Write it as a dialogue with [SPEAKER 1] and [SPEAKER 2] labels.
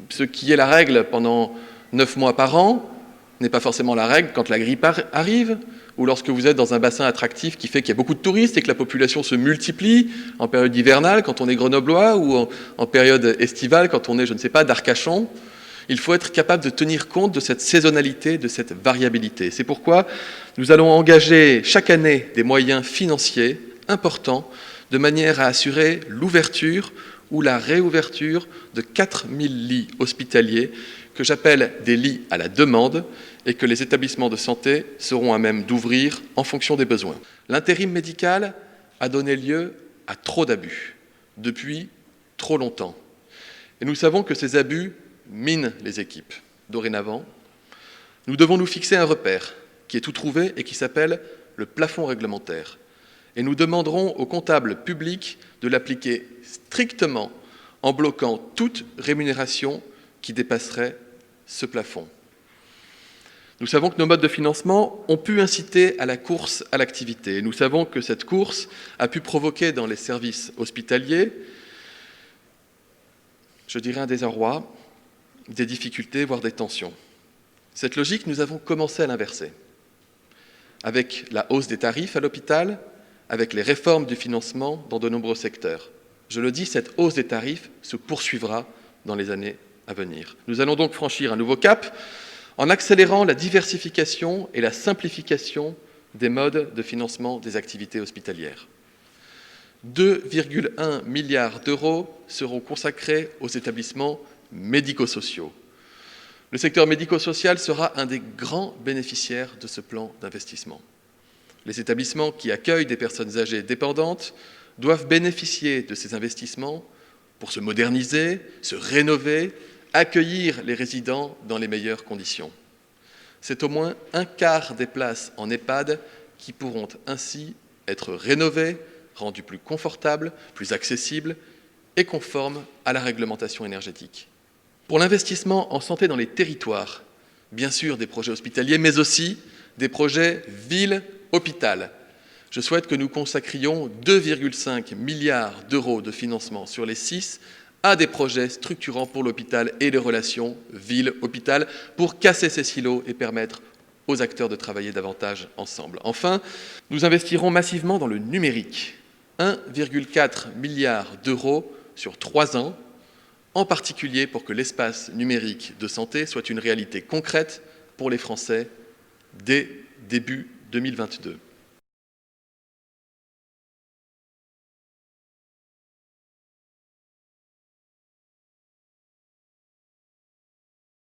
[SPEAKER 1] ce qui est la règle pendant 9 mois par an n'est pas forcément la règle quand la grippe arrive, ou lorsque vous êtes dans un bassin attractif qui fait qu'il y a beaucoup de touristes et que la population se multiplie en période hivernale quand on est grenoblois, ou en période estivale quand on est, je ne sais pas, d'Arcachon. Il faut être capable de tenir compte de cette saisonnalité, de cette variabilité. C'est pourquoi nous allons engager chaque année des moyens financiers importants de manière à assurer l'ouverture ou la réouverture de 4000 lits hospitaliers que j'appelle des lits à la demande et que les établissements de santé seront à même d'ouvrir en fonction des besoins. L'intérim médical a donné lieu à trop d'abus depuis trop longtemps. Et nous savons que ces abus minent les équipes. Dorénavant, nous devons nous fixer un repère qui est tout trouvé et qui s'appelle le plafond réglementaire. Et nous demanderons aux comptables publics de l'appliquer strictement en bloquant toute rémunération qui dépasserait ce plafond. Nous savons que nos modes de financement ont pu inciter à la course à l'activité. Nous savons que cette course a pu provoquer dans les services hospitaliers, je dirais, un désarroi, des difficultés, voire des tensions. Cette logique, nous avons commencé à l'inverser. Avec la hausse des tarifs à l'hôpital, avec les réformes du financement dans de nombreux secteurs. Je le dis, cette hausse des tarifs se poursuivra dans les années à venir. Nous allons donc franchir un nouveau cap en accélérant la diversification et la simplification des modes de financement des activités hospitalières. 2,1 milliards d'euros seront consacrés aux établissements médico-sociaux. Le secteur médico-social sera un des grands bénéficiaires de ce plan d'investissement. Les établissements qui accueillent des personnes âgées dépendantes doivent bénéficier de ces investissements pour se moderniser, se rénover, accueillir les résidents dans les meilleures conditions. C'est au moins un quart des places en EHPAD qui pourront ainsi être rénovées, rendues plus confortables, plus accessibles et conformes à la réglementation énergétique. Pour l'investissement en santé dans les territoires, bien sûr des projets hospitaliers, mais aussi des projets ville-hôpital. Je souhaite que nous consacrions 2,5 milliards d'euros de financement sur les 6 à des projets structurants pour l'hôpital et les relations ville-hôpital pour casser ces silos et permettre aux acteurs de travailler davantage ensemble. Enfin, nous investirons massivement dans le numérique, 1,4 milliard d'euros sur 3 ans, en particulier pour que l'espace numérique de santé soit une réalité concrète pour les Français dès début 2022.